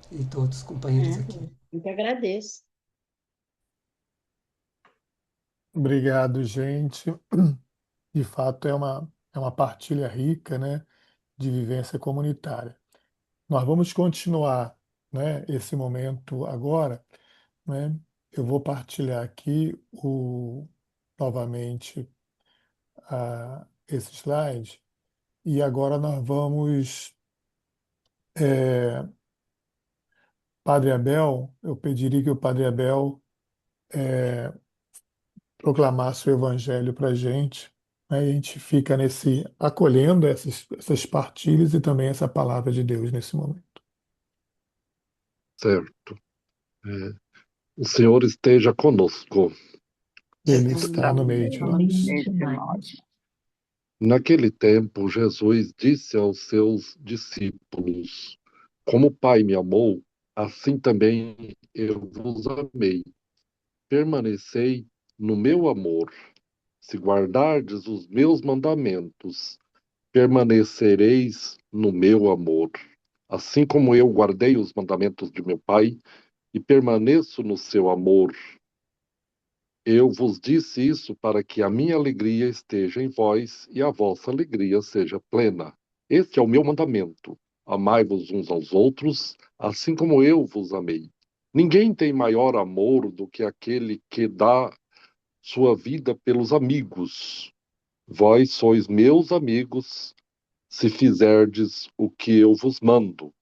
e todos os companheiros aqui. Eu que agradeço. Obrigado, gente. De fato, é uma partilha rica, né, de vivência comunitária. Nós vamos continuar né, esse momento agora, né, eu vou partilhar aqui novamente esse slide e agora nós vamos, é, Padre Abel, eu pediria que o Padre Abel proclamasse o Evangelho para a gente, né, e a gente fica acolhendo essas partilhas e também essa palavra de Deus nesse momento. Certo. É, o Senhor esteja conosco. Ele está no meio de nós. Naquele tempo, Jesus disse aos seus discípulos: Como o Pai me amou, assim também eu vos amei. Permanecei no meu amor. Se guardardes os meus mandamentos, permanecereis no meu amor. Assim como eu guardei os mandamentos de meu Pai e permaneço no seu amor. Eu vos disse isso para que a minha alegria esteja em vós e a vossa alegria seja plena. Este é o meu mandamento: amai-vos uns aos outros, assim como eu vos amei. Ninguém tem maior amor do que aquele que dá sua vida pelos amigos. Vós sois meus amigos, se fizerdes o que eu vos mando.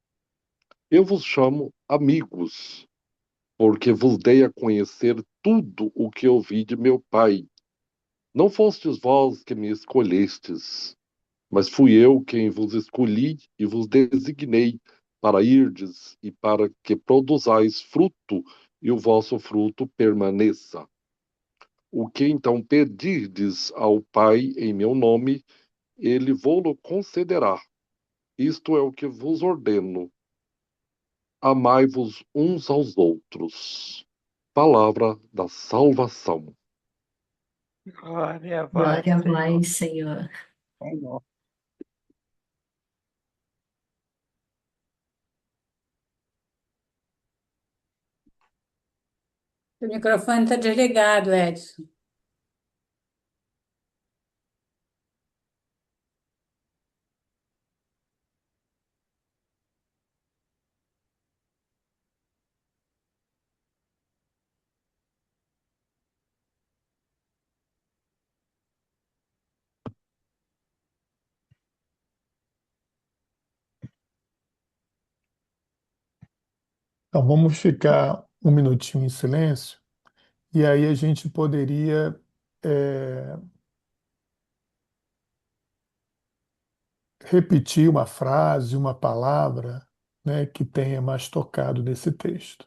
Eu vos chamo amigos, porque vos dei a conhecer tudo o que ouvi de meu Pai. Não fostes vós que me escolhestes, mas fui eu quem vos escolhi e vos designei para irdes e para que produzais fruto e o vosso fruto permaneça. O que então pedirdes ao Pai em meu nome, ele vô-lo concederá. Isto é o que vos ordeno: amai-vos uns aos outros. Palavra da salvação. Glória a vós, Glória a Senhor. vós, Senhor. Senhor. O microfone está desligado, Edson. Então vamos ficar um minutinho em silêncio e aí a gente poderia repetir uma frase, uma palavra, né, que tenha mais tocado nesse texto.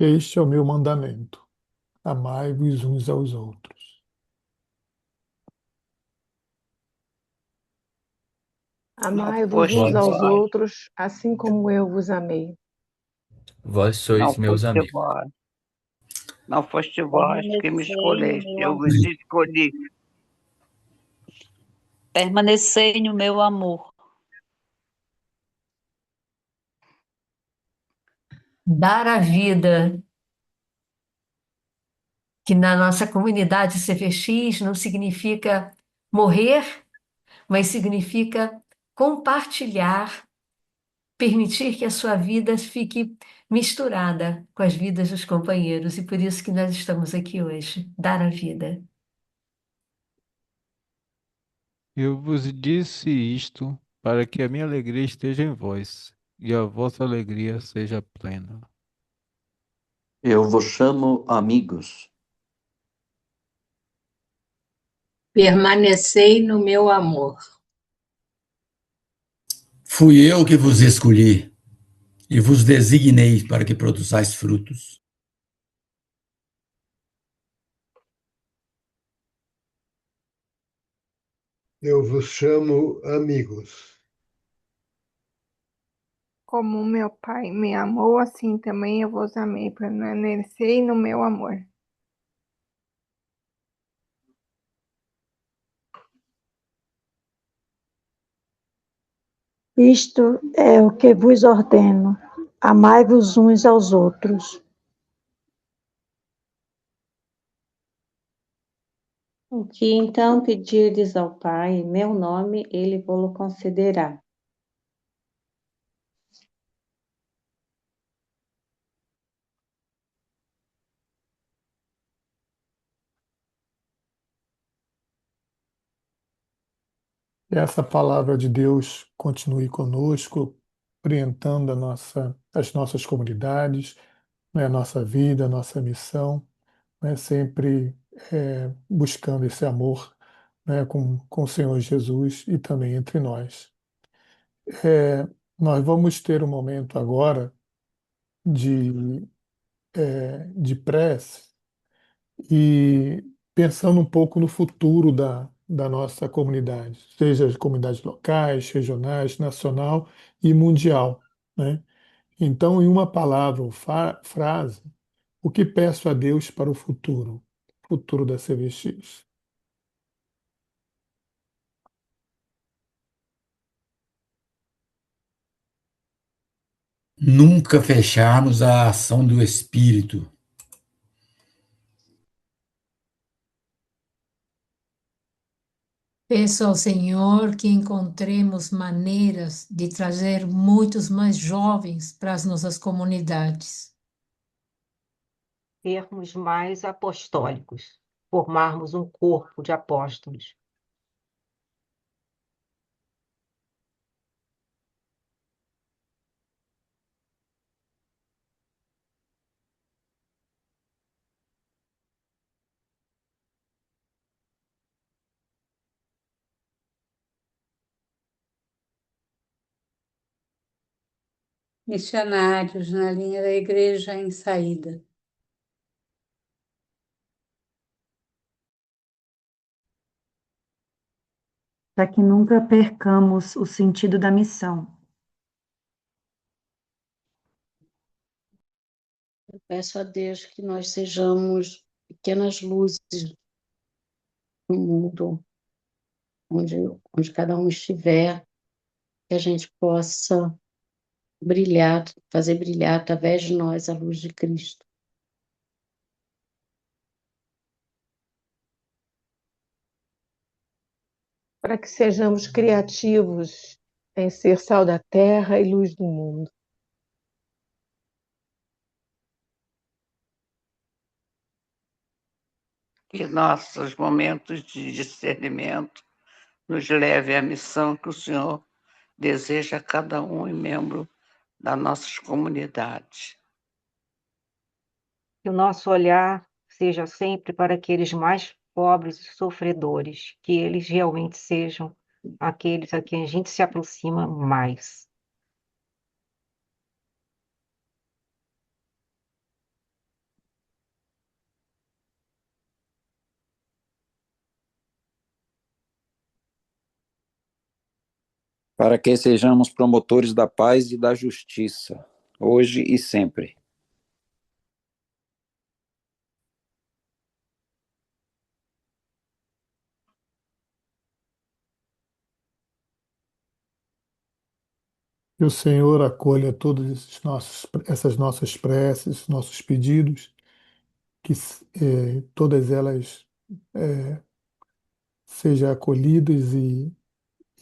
Este é o meu mandamento: amai-vos uns aos outros. Não Amai-vos foste uns aos vós, outros, assim como eu vos amei. Vós sois não meus foste amigos. vós, não foste vós que me Permanecei no escolheste, meu eu amor. vos escolhi. Permanecei no meu amor. Dar a vida, que na nossa comunidade CVX não significa morrer, mas significa compartilhar, permitir que a sua vida fique misturada com as vidas dos companheiros, e por isso que nós estamos aqui hoje, dar a vida. Eu vos disse isto para que a minha alegria esteja em vós e a vossa alegria seja plena. Eu vos chamo amigos. Permanecei no meu amor. Fui eu que vos escolhi e vos designei para que produzais frutos. Eu vos chamo amigos. Como meu Pai me amou, assim também eu vos amei. Permanecei no meu amor. Isto é o que vos ordeno: amai-vos uns aos outros. O que então pedirdes ao Pai em meu nome, ele vô-lo concederá. Que essa palavra de Deus continue conosco, orientando as nossas comunidades, né, a nossa vida, a nossa missão, né, sempre buscando esse amor, né, com o Senhor Jesus e também entre nós. Nós vamos ter um momento agora de, de prece e pensando um pouco no futuro da nossa comunidade, seja as comunidades locais, regionais, nacional e mundial, né? Então, em uma palavra ou frase, o que peço a Deus para o futuro da CVX? Nunca fecharmos a ação do Espírito. Peço ao Senhor que encontremos maneiras de trazer muitos mais jovens para as nossas comunidades. Sermos mais apostólicos, formarmos um corpo de apóstolos. Missionários na linha da igreja em saída. Para que nunca percamos o sentido da missão. Eu peço a Deus que nós sejamos pequenas luzes no mundo, onde cada um estiver, que a gente possa brilhar, fazer brilhar através de nós a luz de Cristo. Para que sejamos criativos em ser sal da terra e luz do mundo. Que nossos momentos de discernimento nos leve à missão que o Senhor deseja a cada um e membro das nossas comunidades. Que o nosso olhar seja sempre para aqueles mais pobres e sofredores, que eles realmente sejam aqueles a quem a gente se aproxima mais. Para que sejamos promotores da paz e da justiça, hoje e sempre. Que o Senhor acolha essas nossas preces, nossos pedidos, que todas elas sejam acolhidas e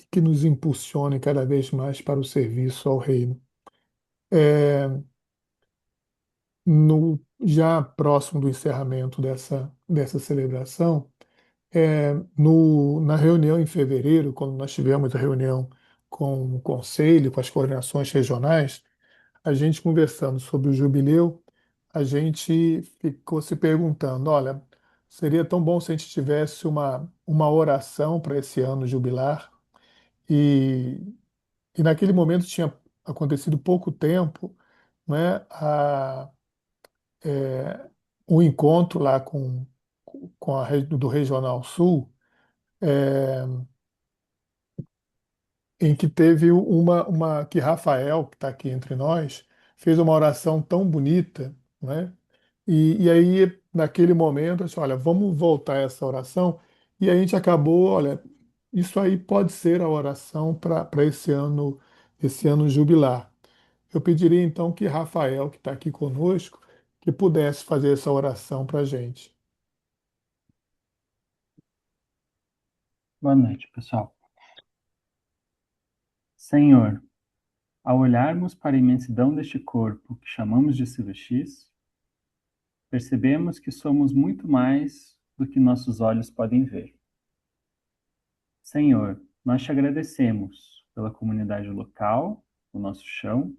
que nos impulsionem cada vez mais para o serviço ao Reino. Já próximo do encerramento dessa celebração, Na reunião em fevereiro, quando nós tivemos a reunião com o conselho, com as coordenações regionais, a gente conversando sobre o jubileu, a gente ficou se perguntando, olha, seria tão bom se a gente tivesse uma oração para esse ano jubilar. E, e naquele momento tinha acontecido pouco tempo, né, é, um encontro lá com do Regional Sul, é, em que teve que Rafael, que está aqui entre nós, fez uma oração tão bonita, né? E aí, naquele momento, eu disse, olha, vamos voltar a essa oração. E a gente acabou, olha, isso aí pode ser a oração para esse ano jubilar. Eu pediria então que Rafael, que está aqui conosco, que pudesse fazer essa oração para a gente. Boa noite, pessoal. Senhor, ao olharmos para a imensidão deste corpo que chamamos de CVX, percebemos que somos muito mais do que nossos olhos podem ver. Senhor, nós te agradecemos pela comunidade local, o nosso chão,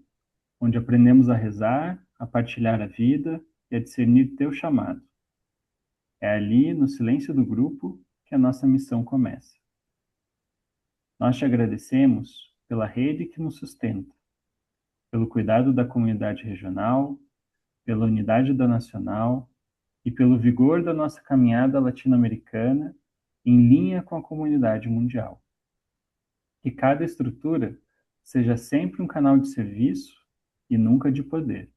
onde aprendemos a rezar, a partilhar a vida e a discernir teu chamado. É ali, no silêncio do grupo, que a nossa missão começa. Nós te agradecemos pela rede que nos sustenta, pelo cuidado da comunidade regional, pela unidade da nacional e pelo vigor da nossa caminhada latino-americana em linha com a comunidade mundial. Que cada estrutura seja sempre um canal de serviço e nunca de poder.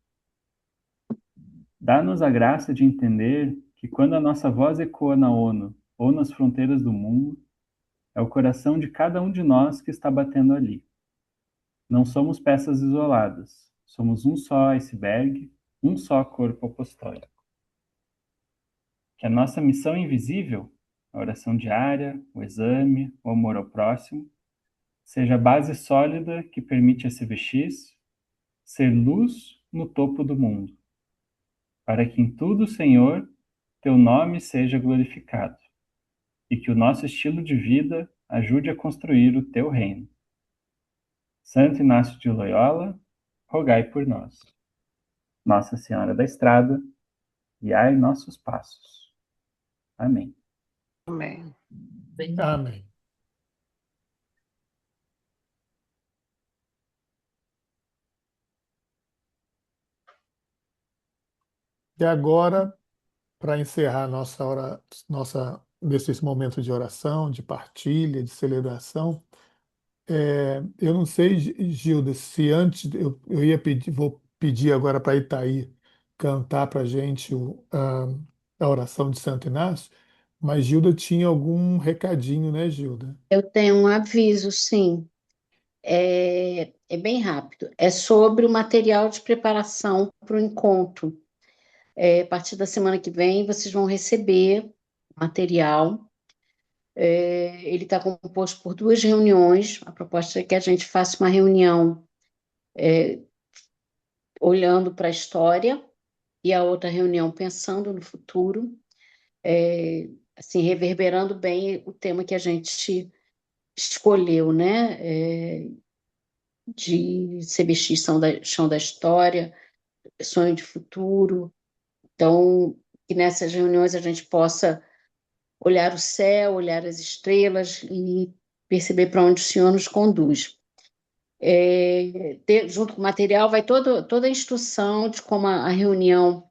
Dá-nos a graça de entender que quando a nossa voz ecoa na ONU ou nas fronteiras do mundo, é o coração de cada um de nós que está batendo ali. Não somos peças isoladas, somos um só iceberg, um só corpo apostólico. Que a nossa missão invisível, a oração diária, o exame, o amor ao próximo, seja a base sólida que permite a CVX ser luz no topo do mundo, para que em tudo, Senhor, teu nome seja glorificado, e que o nosso estilo de vida ajude a construir o teu reino. Santo Inácio de Loyola, rogai por nós. Nossa Senhora da Estrada, guiai nossos passos. Amém. Amém. Amém. E agora, para encerrar nesses momentos de oração, de partilha, de celebração, eu não sei, Gilda, se antes eu ia pedir, vou pedir agora para a Itaí cantar para a gente a oração de Santo Inácio, mas Gilda tinha algum recadinho, né, Gilda? Eu tenho um aviso, sim. É bem rápido. É sobre o material de preparação para o encontro. A partir da semana que vem, vocês vão receber material. Ele está composto por 2 reuniões. A proposta é que a gente faça uma reunião olhando para a história e a outra reunião pensando no futuro, assim, reverberando bem o tema que a gente escolheu, né? De CBX, Chão da História, Sonho de Futuro. Então, que nessas reuniões a gente possa olhar o céu, olhar as estrelas e perceber para onde o Senhor nos conduz. Junto com o material vai toda a instrução de como a reunião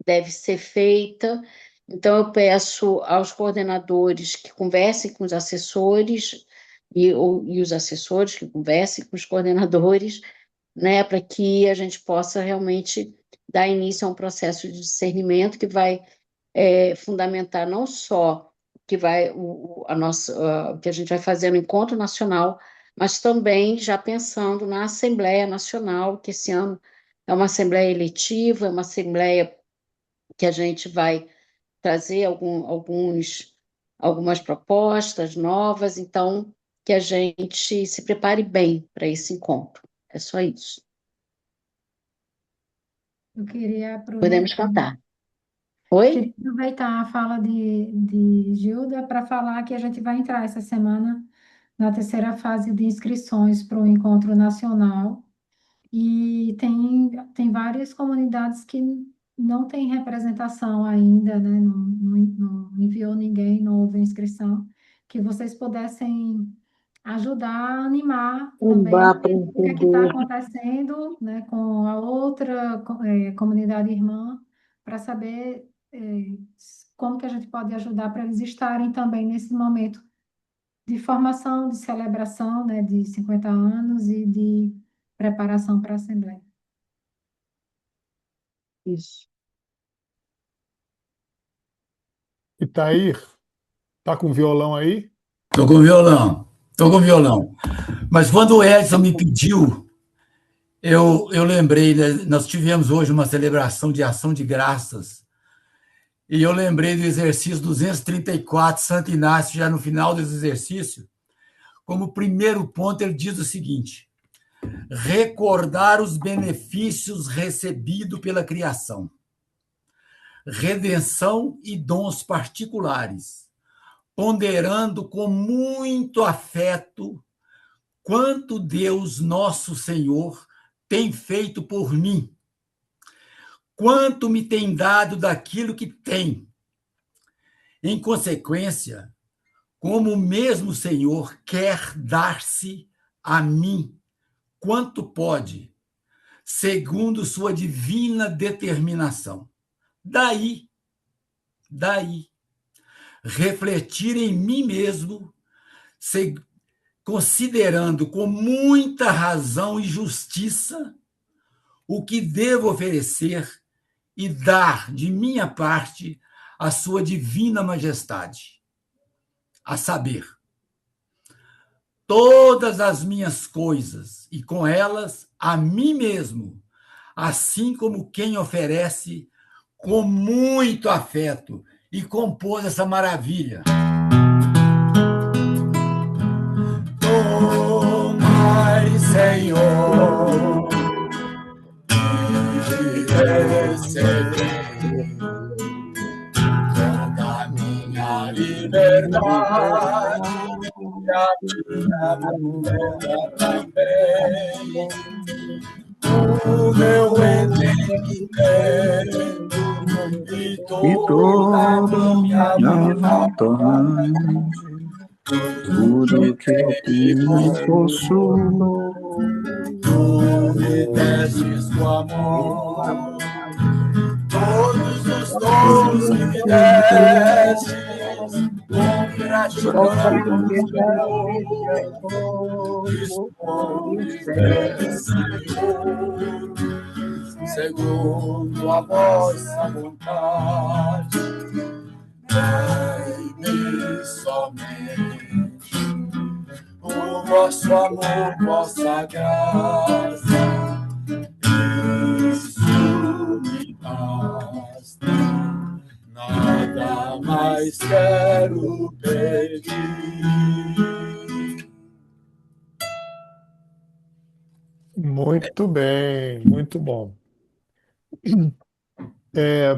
deve ser feita. Então, eu peço aos coordenadores que conversem com os assessores e os assessores que conversem com os coordenadores, né, para que a gente possa realmente dar início a um processo de discernimento que vai fundamentar não só que o que a gente vai fazer no Encontro Nacional, mas também já pensando na Assembleia Nacional, que esse ano é uma Assembleia eletiva, é uma Assembleia que a gente vai trazer algumas propostas novas, então que a gente se prepare bem para esse encontro. É só isso. Eu queria Podemos aproveitar. cantar. Oi? Queria aproveitar a fala de Gilda para falar que a gente vai entrar essa semana na terceira fase de inscrições para o encontro nacional. E tem várias comunidades que não têm representação ainda, né? Não enviou ninguém, não houve inscrição, que vocês pudessem ajudar a animar também Para o que é que está entender. acontecendo, né, com a outra comunidade irmã, para saber como que a gente pode ajudar para eles estarem também nesse momento de formação, de celebração, né, de 50 anos e de preparação para a Assembleia. Isso. E Tair, tá com violão aí? Estou com violão, estou com violão. Mas quando o Edson me pediu, eu lembrei, né, nós tivemos hoje uma celebração de ação de graças, e eu lembrei do exercício 234, Santo Inácio, já no final desse exercício, como primeiro ponto, ele diz o seguinte: recordar os benefícios recebidos pela criação, redenção e dons particulares, ponderando com muito afeto quanto Deus, nosso Senhor, tem feito por mim, quanto me tem dado daquilo que tem. Em consequência, como o mesmo Senhor quer dar-se a mim, quanto pode, segundo sua divina determinação. Daí, refletir em mim mesmo, considerando com muita razão e justiça o que devo oferecer e dar de minha parte à sua divina majestade, a saber, todas as minhas coisas e com elas a mim mesmo, assim como quem oferece com muito afeto e compôs essa maravilha. Tomai, Senhor, e receber toda a minha liberdade, e a minha vida também, o meu entendimento e toda a minha vontade. Tudo que eu possuo, Tu me destes o amor, todos os dons que me destes, com gratidão, responde, Senhor, segundo a vossa vontade, dai-me somente o vosso amor, vossa graça, isso me basta, nada mais quero pedir. Muito bem, muito bom.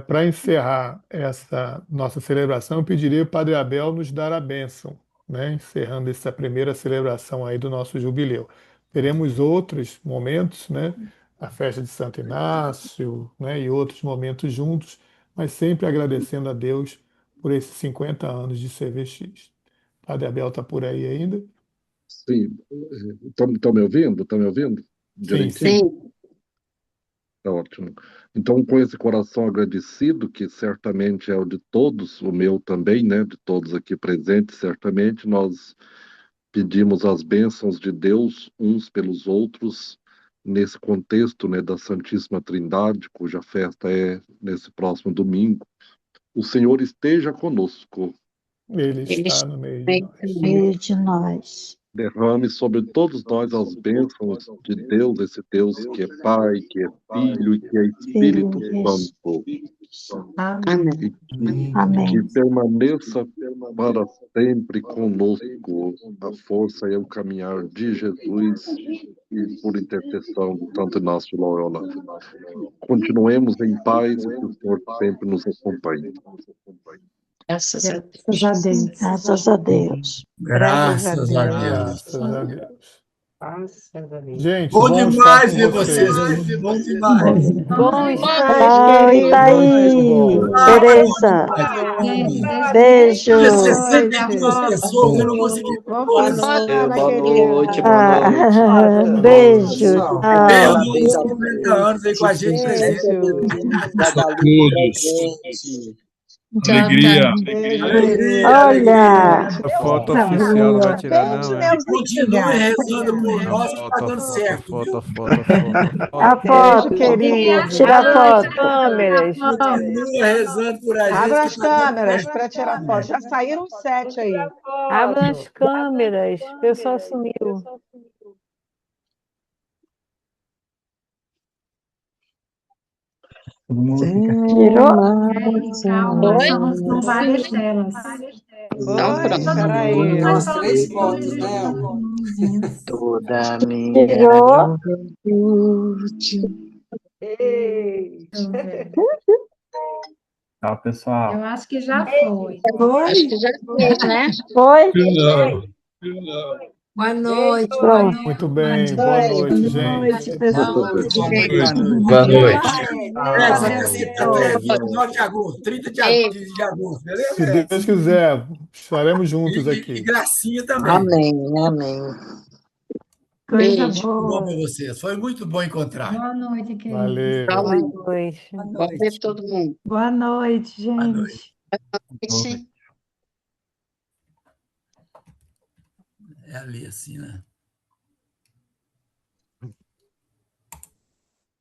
Para encerrar essa nossa celebração, eu pediria ao Padre Abel nos dar a bênção, né? Encerrando essa primeira celebração aí do nosso jubileu. Teremos outros momentos, né? A festa de Santo Inácio, né? E outros momentos juntos, mas sempre agradecendo a Deus por esses 50 anos de CVX. Padre Abel está por aí ainda? Sim. Estão me ouvindo? Estão me ouvindo? Sim, Direitinho? sim. Tá ótimo. Então, com esse coração agradecido, que certamente é o de todos, o meu também, né? De todos aqui presentes, certamente, nós pedimos as bênçãos de Deus uns pelos outros, nesse contexto, né, da Santíssima Trindade, cuja festa é nesse próximo domingo. O Senhor esteja conosco. Ele está no meio de nós. No meio de nós. Derrame sobre todos nós as bênçãos de Deus, esse Deus que é Pai, que é Filho e que é Espírito Santo. Amém. e que Amém. permaneça para sempre conosco a força e o caminhar de Jesus e por intercessão de Santo Inácio de Loyola. Continuemos em paz e que o Senhor sempre nos acompanhe. Graças a Deus. Graças a Deus. Graças a Deus. Graças a Deus. Graças a Deus. Graças a Deus. Gente, Bom bom estar com demais ver vocês vocês. aí. Bom demais. Bom estar. Paz, Tchau, querido. Itaí. Bom. Ah, foi bom Tereza. demais. Gente, vocês Beijo. Tinha deixem Boa 62 noite. pessoas, eu não consegui ver Vamos todas. para semana, Boa querido. noite, boa noite. Beijo. Pessoal, Tchau. Belo, 50 anos aí com a gente presente. Guadalupe presente. Alegria. Beijo, Alegria, querido. Olha. A foto oficial não vai tirar, não, é? Deus e Continue cigarro. rezando por A nós que tá foto, a dando foto, a certo, foto, a viu? foto, a foto, a A foto. Beijo, foto. querido. Tira a Abra as foto. câmeras. Continue rezando por a gente Abra que as tá dando câmeras certo. para tirar foto. Já saíram 7 aí. Abra as câmeras. O pessoal sumiu. Todo mundo fica. Tirou? Gente, calma, Oi? são várias telas. Então, Oi, pronto. peraí. As 3 fotos, né? Toda minha Tirou? juventude. Ei. Deixa eu ver. Tchau, pessoal. Eu acho que já foi. Acho que já fez, né? Foi? Boa noite. Pronto. Muito bem. Boa noite, gente. pessoal. Boa noite. Adeus. Essa vai ser até 29 de agosto, 30 de agosto, Se beleza? Deus quiser, estaremos juntos E aqui. gracinha também. Amém, amém. Coisa Muito bom boa. para vocês. Foi muito bom encontrar. Boa noite, querido. Valeu. Boa noite. Boa noite, todo mundo. Boa noite, Boa noite. Gente. É ali assim, né?